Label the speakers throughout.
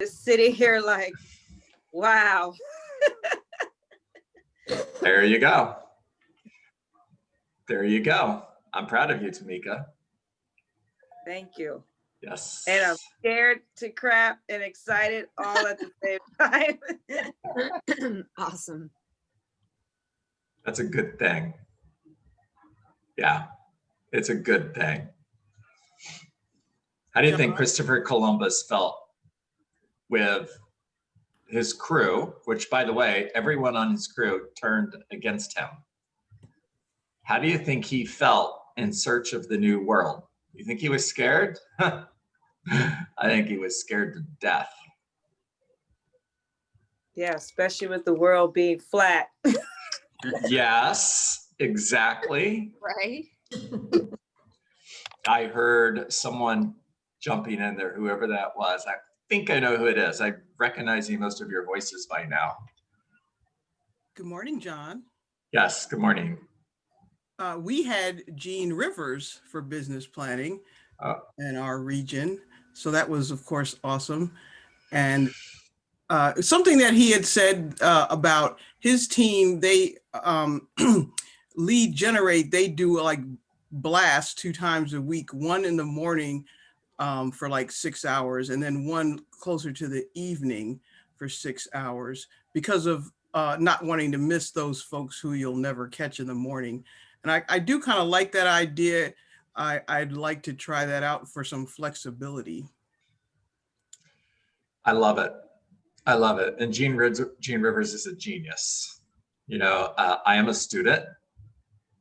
Speaker 1: Just sitting here like, wow.
Speaker 2: There you go. There you go. I'm proud of you, Tamika.
Speaker 1: Thank you.
Speaker 2: Yes.
Speaker 1: And I'm scared to crap and excited all at the same time.
Speaker 3: Awesome.
Speaker 2: That's a good thing. Yeah, it's a good thing. How do you think Christopher Columbus felt with his crew, which, by the way, everyone on his crew turned against him? How do you think he felt in search of the new world? You think he was scared? I think he was scared to death.
Speaker 1: Yeah, especially with the world being flat.
Speaker 2: Yes, exactly.
Speaker 3: Right.
Speaker 2: I heard someone jumping in there, whoever that was. I think I know who it is. I'm recognizing most of your voices by now.
Speaker 4: Good morning, John.
Speaker 2: Yes, good morning.
Speaker 4: We had Gene Rivers for business planning in our region. So that was, of course, awesome. And something that he had said about his team, they lead generate, they do like blasts 2 times a week, one in the morning for like 6 hours, and then one closer to the evening for 6 hours because of not wanting to miss those folks who you'll never catch in the morning. And I do kind of like that idea. I'd like to try that out for some flexibility.
Speaker 2: I love it. I love it. And Gene Rivers is a genius. You know, I am a student.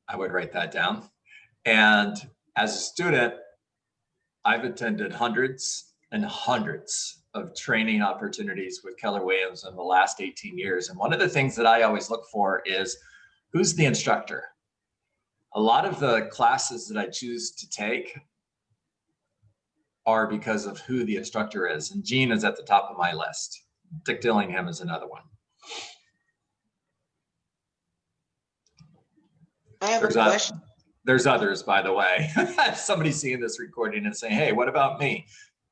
Speaker 2: I would write that down. And as a student, I've attended hundreds and hundreds of training opportunities with Keller Williams in the last 18 years. And one of the things that I always look for is who's the instructor? A lot of the classes that I choose to take are because of who the instructor is. And Gene is at the top of my list. Dick Dillingham is another one.
Speaker 5: I have a question.
Speaker 2: There's others, by the way. Somebody's seeing this recording and saying, hey, what about me?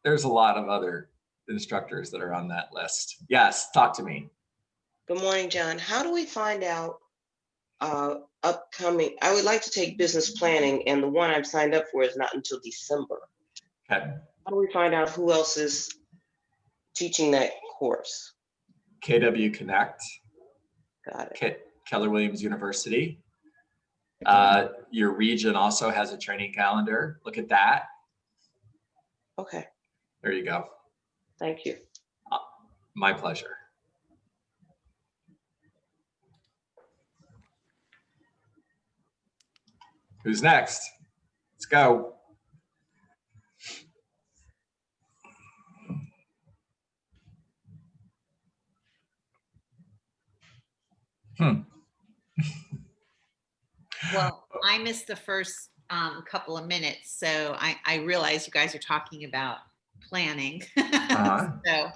Speaker 2: There's a lot of other instructors that are on that list. Yes, talk to me.
Speaker 5: Good morning, John. How do we find out upcoming? I would like to take business planning, and the one I've signed up for is not until December.
Speaker 2: Okay.
Speaker 5: How do we find out who else is teaching that course?
Speaker 2: KW Connect.
Speaker 5: Got it.
Speaker 2: Keller Williams University. Your region also has a training calendar. Look at that.
Speaker 5: Okay.
Speaker 2: There you go.
Speaker 5: Thank you.
Speaker 2: My pleasure. Who's next? Let's go.
Speaker 6: Well, I missed the first couple of minutes, so I realize you guys are talking about planning. So,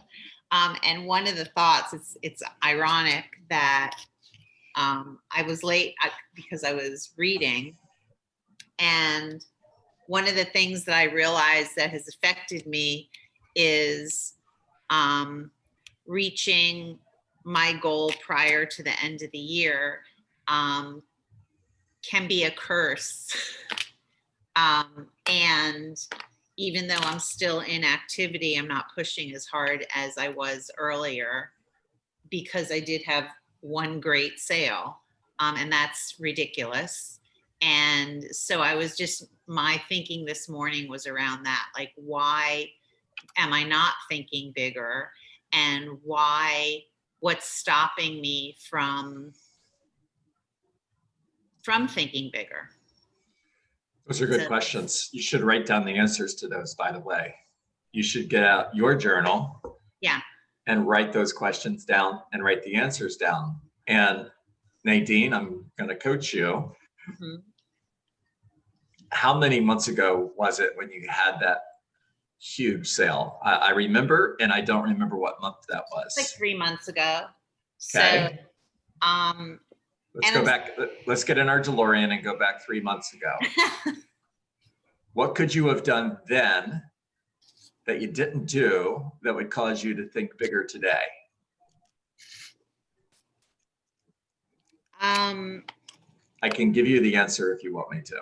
Speaker 6: and one of the thoughts, it's ironic that I was late because I was reading, and one of the things that I realized that has affected me is reaching my goal prior to the end of the year can be a curse. And even though I'm still in activity, I'm not pushing as hard as I was earlier because I did have one great sale, and that's ridiculous. And so I was just, my thinking this morning was around that, like, why am I not thinking bigger? And what's stopping me from thinking bigger?
Speaker 2: Those are good questions. You should write down the answers to those, by the way. You should get out your journal.
Speaker 6: Yeah.
Speaker 2: And write those questions down and write the answers down. And Nadine, I'm going to coach you.
Speaker 6: Mm-hmm.
Speaker 2: How many months ago was it when you had that huge sale? I remember, and I don't remember what month that was.
Speaker 6: Like 3 months ago.
Speaker 2: Okay.
Speaker 6: So,
Speaker 2: let's go back. Let's get in our DeLorean and go back 3 months ago. What could you have done then that you didn't do that would cause you to think bigger today? I can give you the answer if you want me to.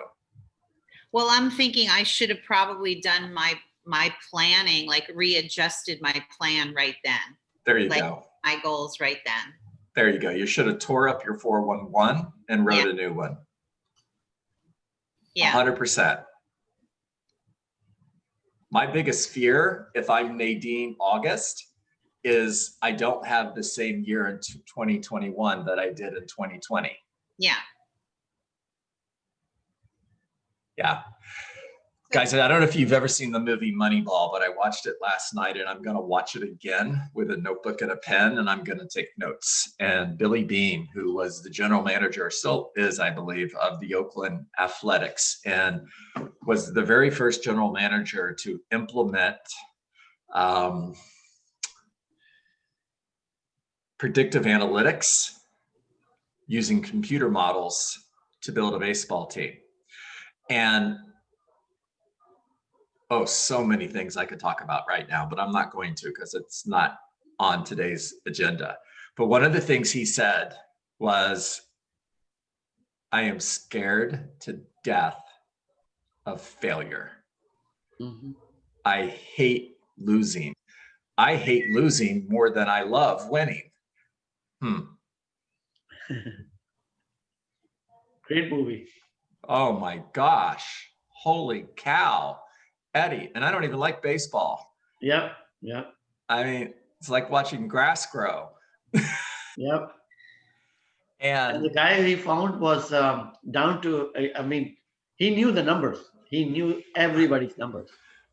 Speaker 6: Well, I'm thinking I should have probably done my planning, like readjusted my plan right then.
Speaker 2: There you
Speaker 6: like
Speaker 2: go.
Speaker 6: My goals right then.
Speaker 2: There you go. You should have tore up your 411 and wrote a new one.
Speaker 6: Yeah.
Speaker 2: 100%. My biggest fear, if I'm Nadine August, is I don't have the same year in 2021 that I did in 2020.
Speaker 6: Yeah.
Speaker 2: Yeah. Guys, I don't know if you've ever seen the movie Moneyball, but I watched it last night and I'm going to watch it again with a notebook and a pen, and I'm going to take notes. And Billy Beane, who was the general manager, still is, I believe, of the Oakland Athletics, and was the very first general manager to implement predictive analytics using computer models to build a baseball team. And so many things I could talk about right now, but I'm not going to because it's not on today's agenda. But one of the things he said was, I am scared to death of failure.
Speaker 3: Mm-hmm.
Speaker 2: I hate losing. I hate losing more than I love winning.
Speaker 3: Great movie.
Speaker 2: Oh my gosh. Holy cow. Eddie, and I don't even like baseball.
Speaker 3: Yep.
Speaker 2: I mean, it's like watching grass grow.
Speaker 3: Yep.
Speaker 2: And
Speaker 3: the guy he found was down to, I mean, he knew the numbers. He knew everybody's numbers.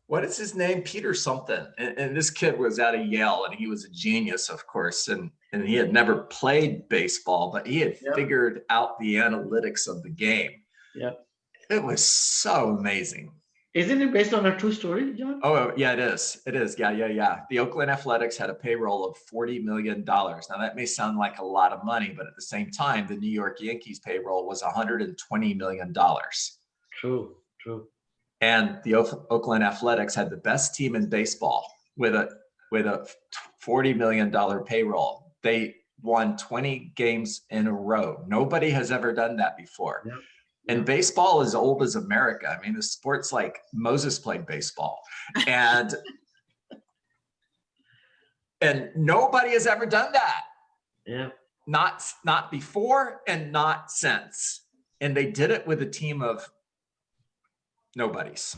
Speaker 2: What is his name? Peter something. And this kid was out of Yale, and he was a genius, of course. And he had never played baseball, but he had figured out the analytics of the game.
Speaker 3: Yep.
Speaker 2: It was so amazing.
Speaker 3: Isn't it based on a true story, John?
Speaker 2: Oh, yeah, it is. It is. Yeah. The Oakland Athletics had a payroll of $40 million. Now, that may sound like a lot of money, but at the same time, the New York Yankees payroll was $120 million.
Speaker 3: True.
Speaker 2: And the Oakland Athletics had the best team in baseball with a $40 million payroll. They won 20 games in a row. Nobody has ever done that before.
Speaker 3: Yep.
Speaker 2: And baseball is old as America. I mean, the sport's like Moses played baseball. And nobody has ever done that.
Speaker 3: Yeah.
Speaker 2: Not before and not since. And they did it with a team of nobodies.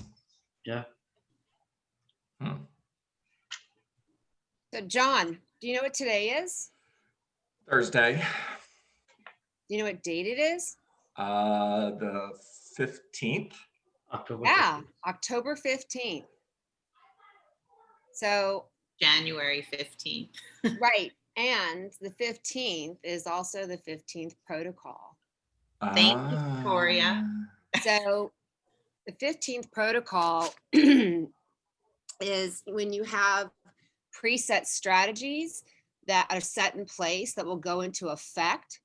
Speaker 3: Yeah.
Speaker 7: So John, do you know what today is?
Speaker 2: Thursday.
Speaker 7: Do you know what date it is?
Speaker 2: The 15th.
Speaker 3: October.
Speaker 7: Yeah,
Speaker 3: 15th.
Speaker 7: October 15th. So
Speaker 6: January 15th.
Speaker 7: right. And the 15th is also the 15th protocol.
Speaker 6: Thank you, Victoria.
Speaker 7: So the 15th protocol is when you have preset strategies that are set in place that will go into effect,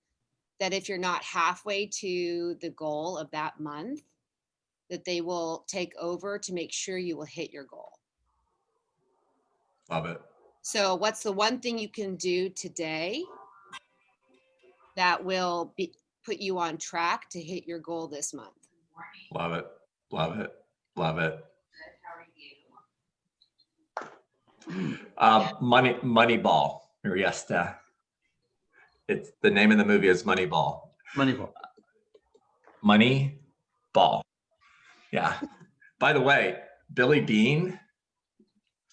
Speaker 7: that if you're not halfway to the goal of that month, that they will take over to make sure you will hit your goal.
Speaker 2: Love it.
Speaker 7: So what's the one thing you can do today that will put you on track to hit your goal this month?
Speaker 2: Love it. Moneyball. Riesta. It's the name of the movie is Moneyball. Moneyball. Yeah. By the way, Billy Beane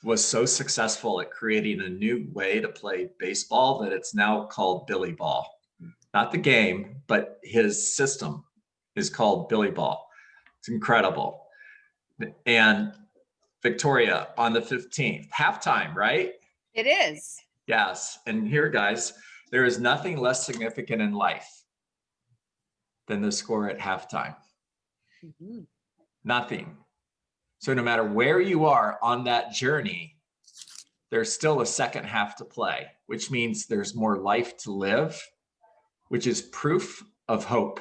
Speaker 2: was so successful at creating a new way to play baseball that it's now called Billy Ball. Not the game, but his system is called Billy Ball. It's incredible. And Victoria, on the 15th, halftime, right?
Speaker 7: It is.
Speaker 2: Yes. And here, guys, there is nothing less significant in life than the score at halftime.
Speaker 7: Mm-hmm.
Speaker 2: Nothing. So no matter where you are on that journey, there's still a second half to play, which means there's more life to live, which is proof of hope.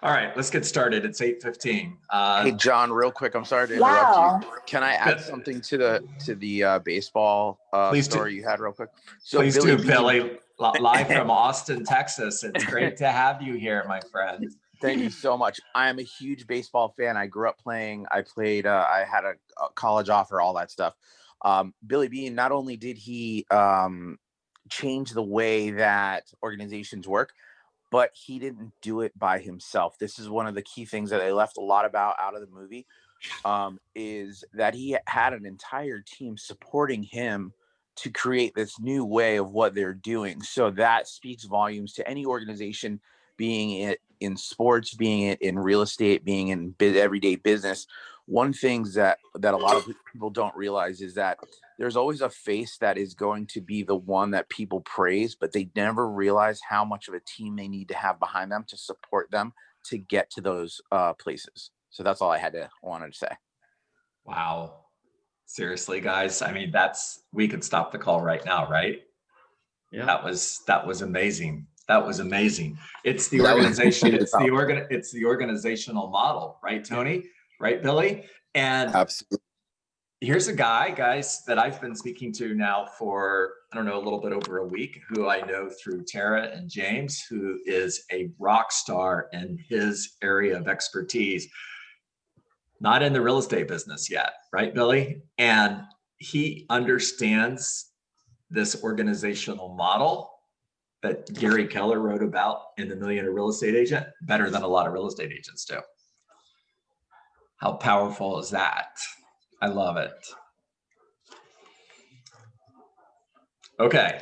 Speaker 2: All right, let's get started. It's 8:15.
Speaker 8: Hey John, real quick, I'm sorry to interrupt you. Can I add
Speaker 2: Good.
Speaker 8: something to the baseball
Speaker 2: Please
Speaker 8: story
Speaker 2: do.
Speaker 8: you had real quick? So
Speaker 2: Please do,
Speaker 8: Bean,
Speaker 2: Billy. Live from Austin, Texas. It's great to have you here, my friend.
Speaker 8: Thank you so much. I am a huge baseball fan. I grew up playing. I played. I had a college offer, all that stuff. Billy Bean, not only did he change the way that organizations work, but he didn't do it by himself. This is one of the key things that they left a lot about out of the movie, is that he had an entire team supporting him to create this new way of what they're doing. So that speaks volumes to any organization, being it in sports, being it in real estate, being in everyday business. One thing that a lot of people don't realize is that there's always a face that is going to be the one that people praise, but they never realize how much of a team they need to have behind them to support them to get to those places. So that's all I wanted to say.
Speaker 2: Wow. Seriously, guys. I mean, we could stop the call right now, right?
Speaker 3: Yeah.
Speaker 2: That was amazing. That was amazing. It's the organization. It's the organizational model, right, Tony? Right, Billy? And
Speaker 9: absolutely.
Speaker 2: Here's a guy, guys, that I've been speaking to now for, I don't know, a little bit over a week, who I know through Tara and James, who is a rock star in his area of expertise. Not in the real estate business yet, right, Billy? And he understands this organizational model that Gary Keller wrote about in The Millionaire Real Estate Agent better than a lot of real estate agents do. How powerful is that? I love it. Okay,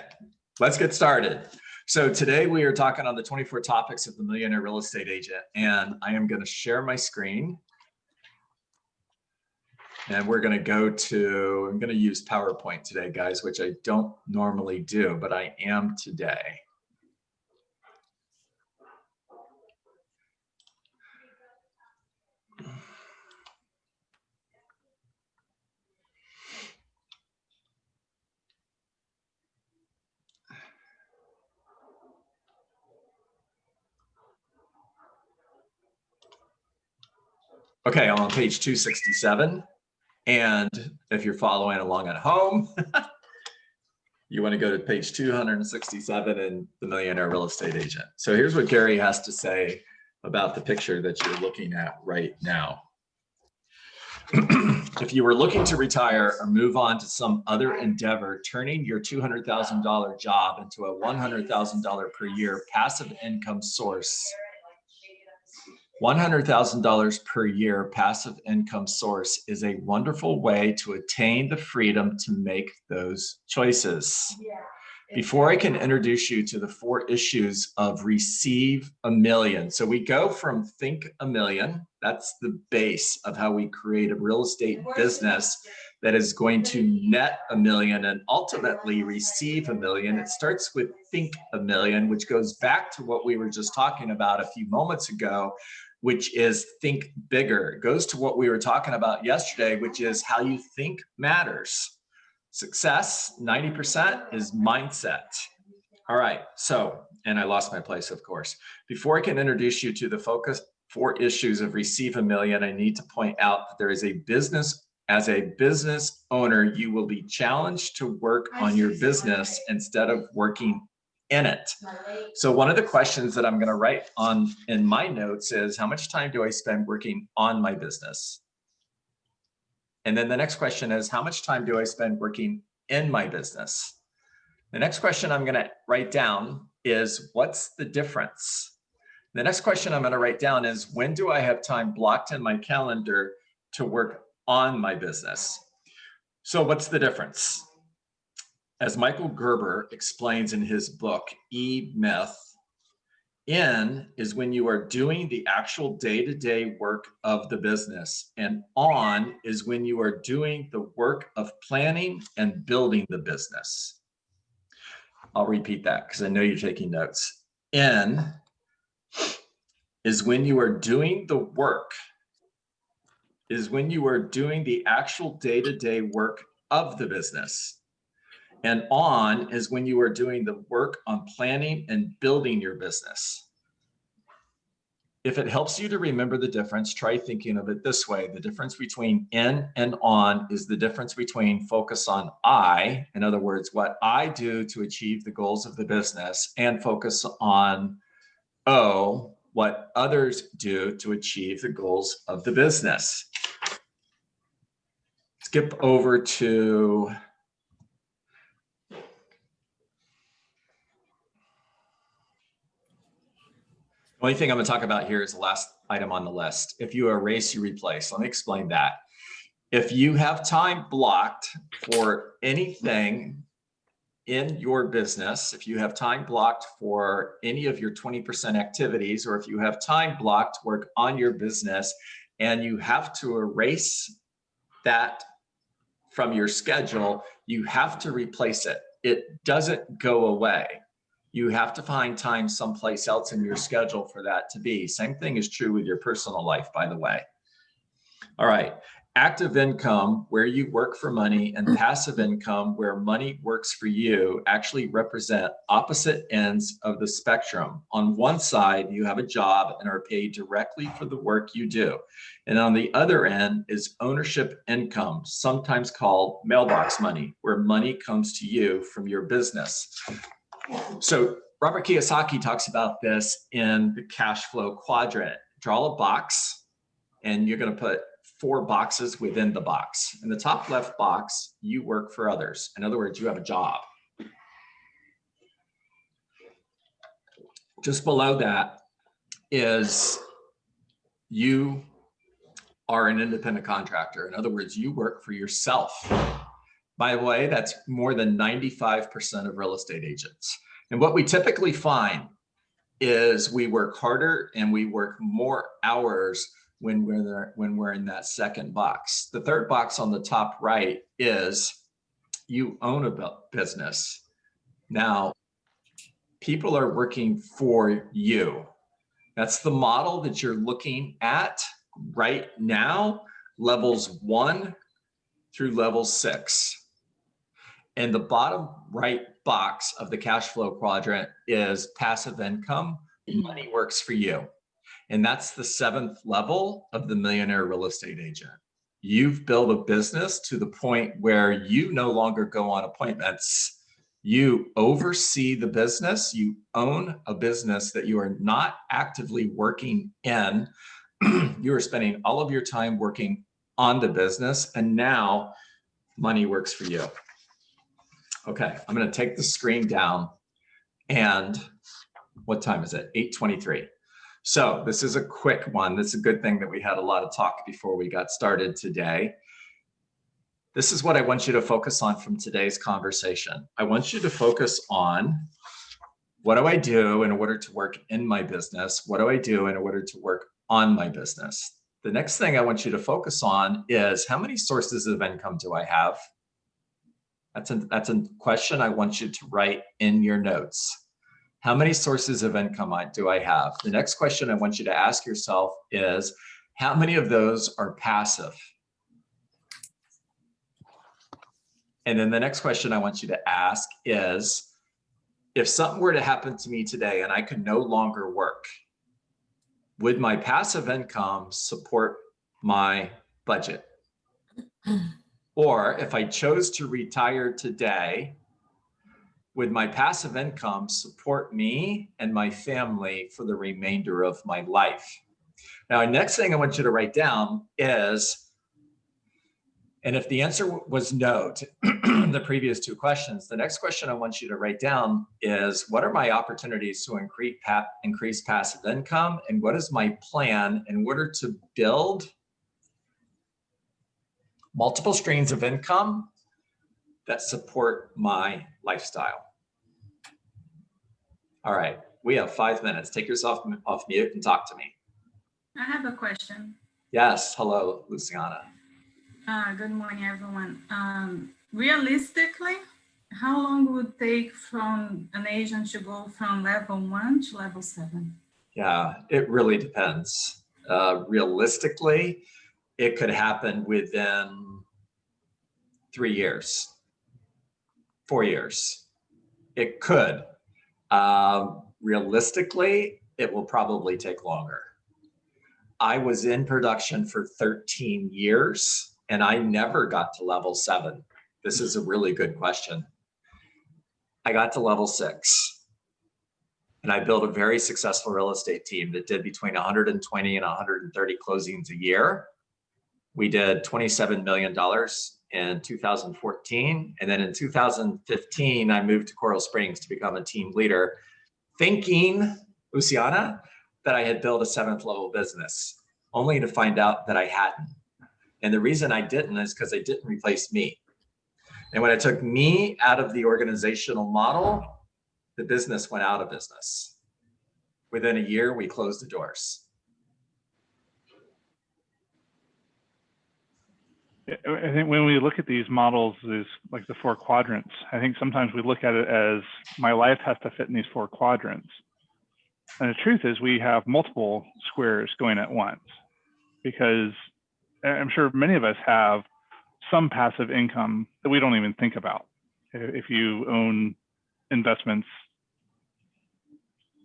Speaker 2: let's get started. So today we are talking on the 24 topics of the Millionaire Real Estate Agent, and I am going to share my screen. And we're going to I'm going to use PowerPoint today, guys, which I don't normally do, but I am today. Okay, I'm on page 267. And if you're following along at home, you want to go to page 267 in The Millionaire Real Estate Agent. So here's what Gary has to say about the picture that you're looking at right now. If you were looking to retire or move on to some other endeavor, turning your $200,000 job into a $100,000 per year passive income source, $100,000 per year passive income source is a wonderful way to attain the freedom to make those choices. Before I can introduce you to the 4 issues of Receive a Million. So we go from Think a Million, that's the base of how we create a real estate business that is going to net a million and ultimately receive a million. It starts with Think a Million, which goes back to what we were just talking about a few moments ago, which is think bigger. It goes to what we were talking about yesterday, which is how you think matters. Success, 90% is mindset. All right, so, and I lost my place, of course. Before I can introduce you to the 4 issues of Receive a Million, I need to point out that there is a business. As a business owner, you will be challenged to work on your business instead of working in it. So one of the questions that I'm going to write on in my notes is, how much time do I spend working on my business? And then the next question is, how much time do I spend working in my business? The next question I'm going to write down is, what's the difference? The next question I'm going to write down is, when do I have time blocked in my calendar to work on my business? So what's the difference? As Michael Gerber explains in his book, E-Myth, in is when you are doing the actual day-to-day work of the business, and on is when you are doing the work of planning and building the business. I'll repeat that because I know you're taking notes. In is when you are doing the work, is when you are doing the actual day-to-day work of the business. And on is when you are doing the work on planning and building your business. If it helps you to remember the difference, try thinking of it this way. The difference between in and on is the difference between focus on I, in other words, what I do to achieve the goals of the business, and focus on O, what others do to achieve the goals of the business. Skip over to the only thing I'm going to talk about here is the last item on the list. If you erase, you replace. Let me explain that. If you have time blocked for anything in your business, if you have time blocked for any of your 20% activities, or if you have time blocked to work on your business and you have to erase that from your schedule, you have to replace it. It doesn't go away. You have to find time someplace else in your schedule for that to be. Same thing is true with your personal life, by the way. All right. Active income, where you work for money, and passive income, where money works for you, actually represent opposite ends of the spectrum. On one side, you have a job and are paid directly for the work you do. And on the other end is ownership income, sometimes called mailbox money, where money comes to you from your business. So Robert Kiyosaki talks about this in the cash flow quadrant. Draw a box, and you're going to put 4 boxes within the box. In the top left box, you work for others. In other words, you have a job. Just below that is you are an independent contractor. In other words, you work for yourself. By the way, that's more than 95% of real estate agents. And what we typically find is we work harder and we work more hours when we're in that second box. The third box on the top right is you own a business. Now, people are working for you. That's the model that you're looking at right now, levels 1 through level 6. And the bottom right box of the cash flow quadrant is passive income. Money works for you. And that's the 7th level of the millionaire real estate agent. You've built a business to the point where you no longer go on appointments. You oversee the business. You own a business that you are not actively working in. You are spending all of your time working on the business, and now money works for you. Okay, I'm going to take the screen down, and what time is it? 8:23. So this is a quick one. This is a good thing that we had a lot of talk before we got started today. This is what I want you to focus on from today's conversation. I want you to focus on, what do I do in order to work in my business? What do I do in order to work on my business? The next thing I want you to focus on is, how many sources of income do I have? That's a question I want you to write in your notes. How many sources of income do I have? The next question I want you to ask yourself is, how many of those are passive? And then the next question I want you to ask is, if something were to happen to me today and I could no longer work, would my passive income support my budget? Or if I chose to retire today, would my passive income support me and my family for the remainder of my life? Now, the next thing I want you to write down is, and if the answer was no to the previous 2 questions, the next question I want you to write down is, what are my opportunities to increase passive income? And what is my plan in order to build multiple streams of income that support my lifestyle? All right, we have 5 minutes. Take yourself off mute and talk to me.
Speaker 9: I have a question.
Speaker 2: Yes, hello, Luciana.
Speaker 9: Good morning, everyone. Realistically, how long would it take from an agent to go from level 1 to level 7?
Speaker 2: Yeah, it really depends. Realistically, it could happen within 3 years, 4 years. It could. Realistically, it will probably take longer. I was in production for 13 years and I never got to level 7. This is a really good question. I got to level 6 and I built a very successful real estate team that did between 120 and 130 closings a year. We did $27 million in 2014. And then in 2015, I moved to Coral Springs to become a team leader, thinking, Luciana, that I had built a 7th level business, only to find out that I hadn't. And the reason I didn't is because I didn't replace me. And when I took me out of the organizational model, the business went out of business. Within a year, we closed the doors.
Speaker 10: I think when we look at these models, is like the 4 quadrants, I think sometimes we look at it as my life has to fit in these 4 quadrants. And the truth is we have multiple squares going at once, because I'm sure many of us have some passive income that we don't even think about. If you own investments,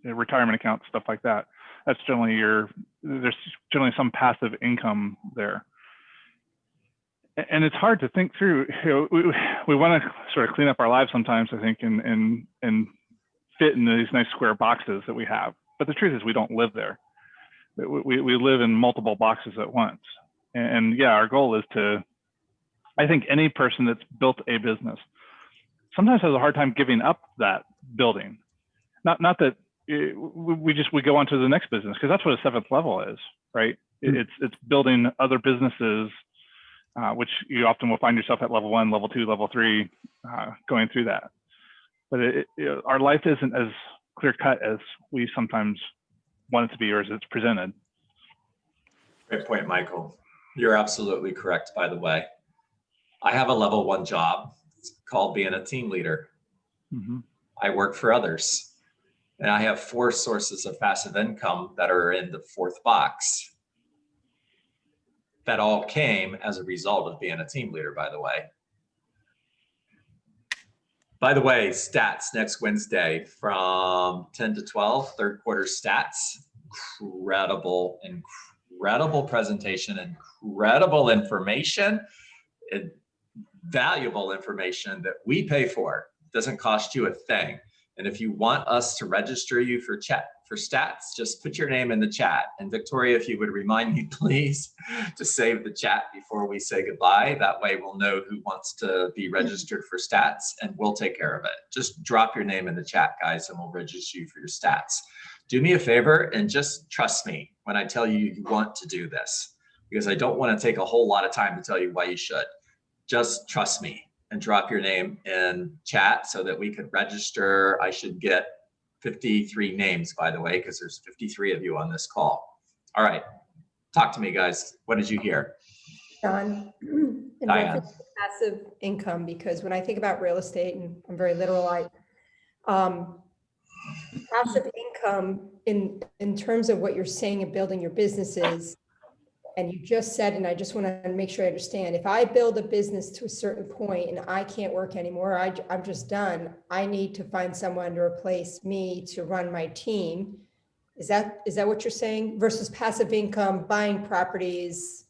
Speaker 10: retirement accounts, stuff like that, that's generally there's generally some passive income there. And it's hard to think through. We want to sort of clean up our lives sometimes, I think, and fit in these nice square boxes that we have. But the truth is we don't live there. We live in multiple boxes at once. And yeah, our goal is to, I think any person that's built a business sometimes has a hard time giving up that building. Not that we go on to the next business, because that's what a 7th level is, right? It's building other businesses, which you often will find yourself at level 1, level 2, level 3, going through that. But our life isn't as clear cut as we sometimes want it to be, or as it's presented.
Speaker 2: Great point, Michael. You're absolutely correct, by the way. I have a level 1 job. It's called being a team leader.
Speaker 10: Mm-hmm.
Speaker 2: I work for others. And I have 4 sources of passive income that are in the 4th box. That all came as a result of being a team leader, by the way. By the way, stats next Wednesday from 10 to 12, 3rd quarter stats. Incredible presentation, incredible information, and valuable information that we pay for. It doesn't cost you a thing. And if you want us to register you for stats, just put your name in the chat. And Victoria, if you would remind me, please, to save the chat before we say goodbye. That way we'll know who wants to be registered for stats, and we'll take care of it. Just drop your name in the chat, guys, and we'll register you for your stats. Do me a favor and just trust me when I tell you you want to do this, because I don't want to take a whole lot of time to tell you why you should. Just trust me and drop your name in chat so that we could register. I should get 53 names, by the way, because there's 53 of you on this call. All right, talk to me, guys. What did you hear?
Speaker 11: John, in reference to passive income, because when I think about real estate, and I'm very literal, passive income in terms of what you're saying and building your businesses, and you just said, and I just want to make sure I understand, if I build a business to a certain point and I can't work anymore, I'm just done, I need to find someone to replace me to run my team. Is that what you're saying? Versus passive income, buying properties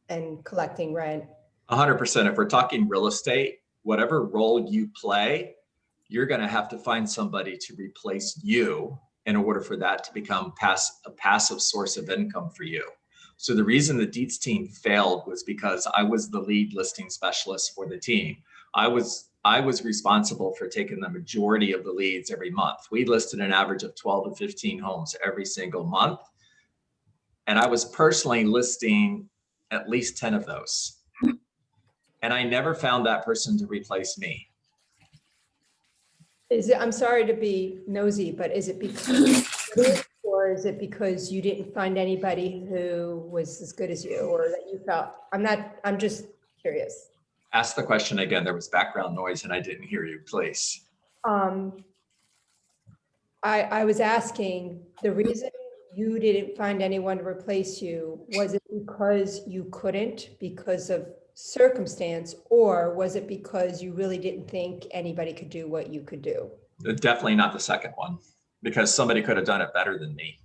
Speaker 11: and collecting rent?
Speaker 2: 100%. If we're talking real estate, whatever role you play, you're going to have to find somebody to replace you in order for that to become a passive source of income for you. So the reason the Dietz team failed was because I was the lead listing specialist for the team. I was responsible for taking the majority of the leads every month. We listed an average of 12 to 15 homes every single month. And I was personally listing at least 10 of those. And I never found that person to replace me.
Speaker 11: I'm sorry to be nosy, but is it because, or is it because you didn't find anybody who was as good as you, or that you felt? I'm just curious.
Speaker 2: Ask the question again. There was background noise and I didn't hear you, please.
Speaker 11: I was asking, the reason you didn't find anyone to replace you, was it because you couldn't because of circumstance, or was it because you really didn't think anybody could do what you could do?
Speaker 2: Definitely not the second one, because somebody could have done it better than me.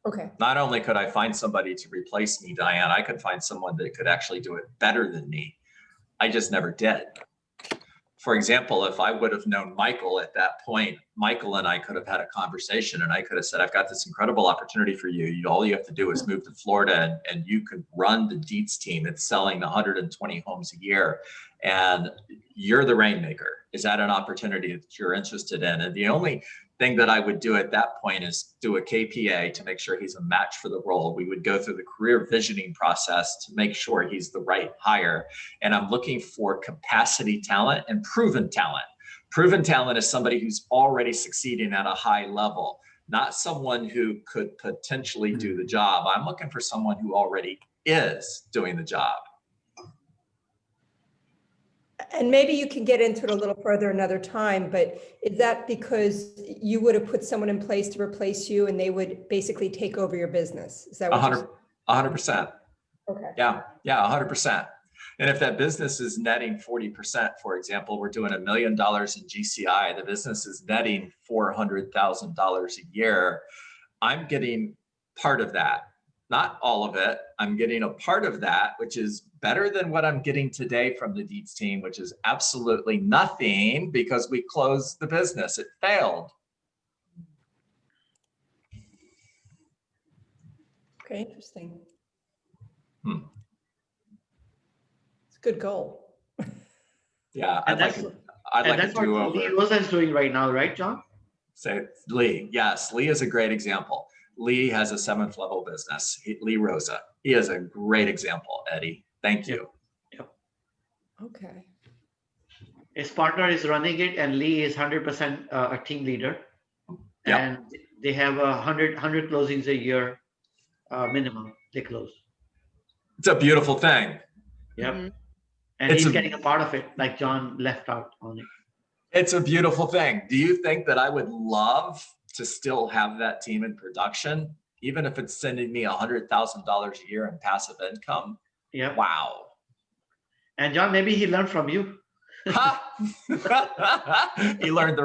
Speaker 11: Okay.
Speaker 2: Not only could I find somebody to replace me, Diane, I could find someone that could actually do it better than me. I just never did. For example, if I would have known Michael at that point, Michael and I could have had a conversation, and I could have said, I've got this incredible opportunity for you. All you have to do is move to Florida, and you could run the Dietz team. It's selling 120 homes a year, and you're the rainmaker. Is that an opportunity that you're interested in? And the only thing that I would do at that point is do a KPA to make sure he's a match for the role. We would go through the career visioning process to make sure he's the right hire. And I'm looking for capacity talent and proven talent. Proven talent is somebody who's already succeeding at a high level, not someone who could potentially do the job. I'm looking for someone who already is doing the job.
Speaker 11: And maybe you can get into it a little further another time, but is that because you would have put someone in place to replace you and they would basically take over your business? Is that what
Speaker 2: 100%.
Speaker 11: Okay.
Speaker 2: Yeah, 100%. And if that business is netting 40%, for example, we're doing $1 million in GCI, the business is netting $400,000 a year, I'm getting part of that. Not all of it. I'm getting a part of that, which is better than what I'm getting today from the Dietz team, which is absolutely nothing because we closed the business. It failed.
Speaker 11: Okay, interesting.
Speaker 2: Hmm.
Speaker 11: It's a good goal.
Speaker 3: Yeah,
Speaker 2: I'd like to do over.
Speaker 3: Lee Rosa is doing right now, right, John?
Speaker 2: Say Lee. Yes, Lee is a great example. Lee has a 7th level business. Lee Rosa. He is a great example, Eddie. Thank you.
Speaker 3: Yep.
Speaker 11: Okay.
Speaker 3: His partner is running it, and Lee is 100% a team leader.
Speaker 2: Yep.
Speaker 3: And they have 100 closings a year minimum they close.
Speaker 2: It's a beautiful thing.
Speaker 3: Yep.
Speaker 7: Mm-hmm.
Speaker 3: And he's getting a part of it, like John left out on it.
Speaker 2: It's a beautiful thing. Do you think that I would love to still have that team in production, even if it's sending me $100,000 a year in passive income?
Speaker 3: Yeah.
Speaker 2: Wow.
Speaker 3: And John, maybe he learned from you.
Speaker 2: He learned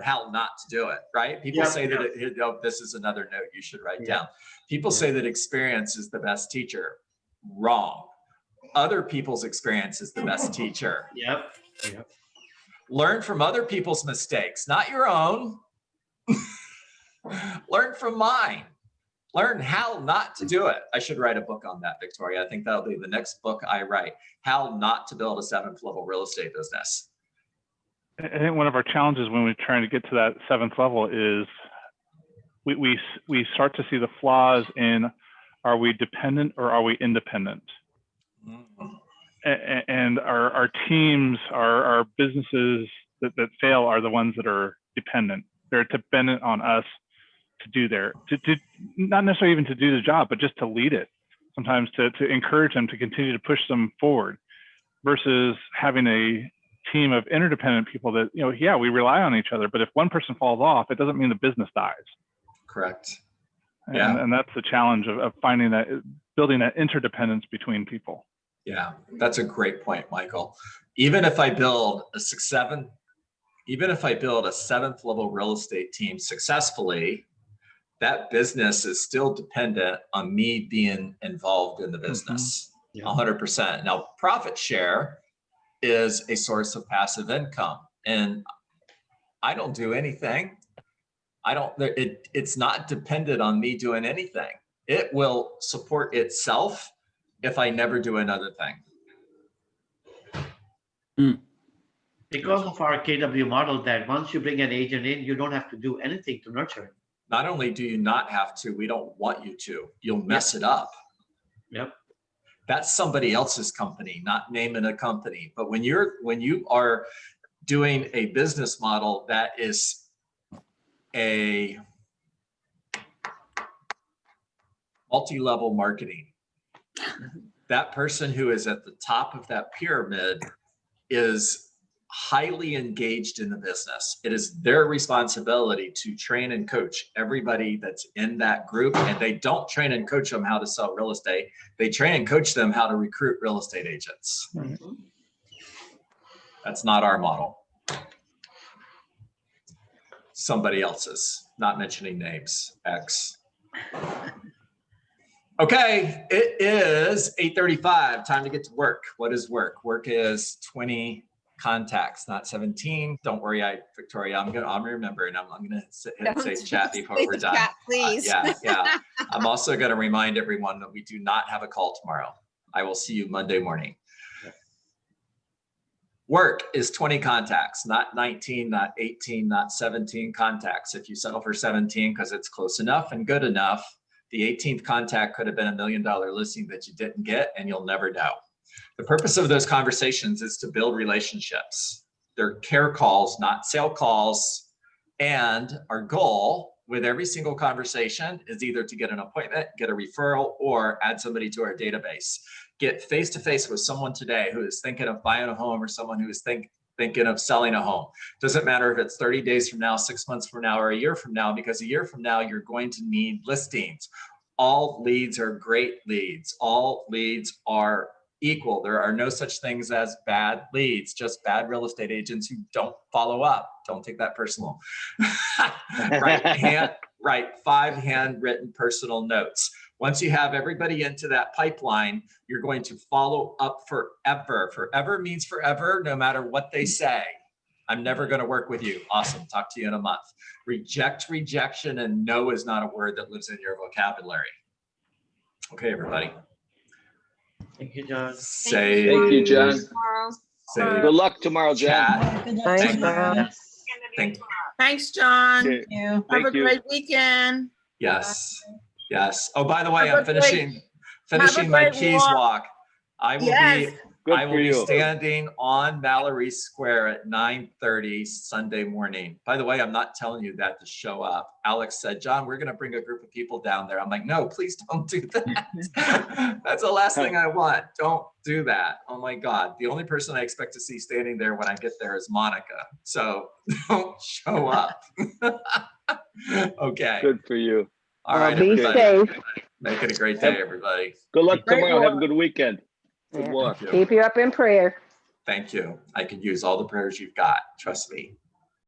Speaker 2: how not to do it, right? People say that this is another note you should write down. People say that experience is the best teacher. Wrong. Other people's experience is the best teacher.
Speaker 3: Yep.
Speaker 2: Learn from other people's mistakes, not your own. Learn from mine. Learn how not to do it. I should write a book on that, Victoria. I think that'll be the next book I write, how not to build a 7th level real estate business.
Speaker 10: I think one of our challenges when we're trying to get to that 7th level is we start to see the flaws in, are we dependent or are we independent?
Speaker 2: Mm-hmm.
Speaker 10: And our teams, our businesses that fail are the ones that are dependent. They're dependent on us to do to not necessarily even to do the job, but just to lead it. Sometimes to encourage them to continue to push them forward, versus having a team of interdependent people that, we rely on each other, but if one person falls off, it doesn't mean the business dies.
Speaker 2: Correct.
Speaker 10: And that's the challenge of finding that, building that interdependence between people.
Speaker 2: Yeah, that's a great point, Michael. Even if I build a 7th level real estate team successfully, that business is still dependent on me being involved in the business. 100%. Now, profit share is a source of passive income, and I don't do anything. It's not dependent on me doing anything. It will support itself if I never do another thing.
Speaker 3: Because of our KW model, that once you bring an agent in, you don't have to do anything to nurture it.
Speaker 2: Not only do you not have to, we don't want you to. You'll mess it up.
Speaker 3: Yep.
Speaker 2: That's somebody else's company, not naming a company. But when you are doing a business model that is a multi-level marketing, that person who is at the top of that pyramid is highly engaged in the business. It is their responsibility to train and coach everybody that's in that group. And they don't train and coach them how to sell real estate. They train and coach them how to recruit real estate agents.
Speaker 3: Mm-hmm.
Speaker 2: That's not our model. Somebody else's, not mentioning names, X. Okay, it is 8:35. Time to get to work. What is work? Work is 20 contacts, not 17. Don't worry, Victoria, I'm remembering. I'm gonna hit say chat before we're done.
Speaker 7: Chat, please.
Speaker 2: Yeah. I'm also gonna remind everyone that we do not have a call tomorrow. I will see you Monday morning. Work is 20 contacts, not 19, not 18, not 17 contacts. If you settle for 17 because it's close enough and good enough, the 18th contact could have been $1 million listing that you didn't get, and you'll never know. The purpose of those conversations is to build relationships. They're care calls, not sale calls. And our goal with every single conversation is either to get an appointment, get a referral, or add somebody to our database. Get face-to-face with someone today who is thinking of buying a home, or someone who is thinking of selling a home. Doesn't matter if it's 30 days from now, 6 months from now, or a year from now, because a year from now, you're going to need listings. All leads are great leads. All leads are equal. There are no such things as bad leads, just bad real estate agents who don't follow up. Don't take that personal. Write 5 handwritten personal notes. Once you have everybody into that pipeline, you're going to follow up forever. Forever means forever, no matter what they say. I'm never going to work with you. Awesome. Talk to you in a month. Reject, rejection, and no is not a word that lives in your vocabulary. Okay, everybody.
Speaker 3: Thank you, John.
Speaker 2: Say,
Speaker 12: Thank you, John.
Speaker 2: say,
Speaker 12: Good luck tomorrow, John.
Speaker 1: Thanks, John. Thanks, John.
Speaker 12: Okay.
Speaker 1: Have a
Speaker 12: Thank you.
Speaker 1: great weekend.
Speaker 2: yes. Yes. Oh, by the way,
Speaker 1: Have
Speaker 2: I'm
Speaker 1: a great-
Speaker 2: finishing my
Speaker 1: great
Speaker 2: Keys walk. I will
Speaker 1: Yes.
Speaker 2: be standing on Mallory Square at 9:30 Sunday morning. By the way, I'm not telling you that to show up. Alex said, John, we're going to bring a group of people down there. I'm like, no, please don't do that. That's the last thing I want. Don't do that. Oh my God. The only person I expect to see standing there when I get there is Monica. So don't show up. Okay.
Speaker 12: Good for you.
Speaker 2: All right,
Speaker 13: Be
Speaker 2: everybody.
Speaker 13: safe.
Speaker 2: Make it a great day, everybody.
Speaker 12: Good luck
Speaker 1: Great
Speaker 12: tomorrow. Have a
Speaker 1: work.
Speaker 12: good weekend. Good
Speaker 13: Yeah.
Speaker 12: luck.
Speaker 2: Thank you.
Speaker 13: Keep you up in prayer.
Speaker 2: Thank you. I could use all the prayers you've got. Trust me.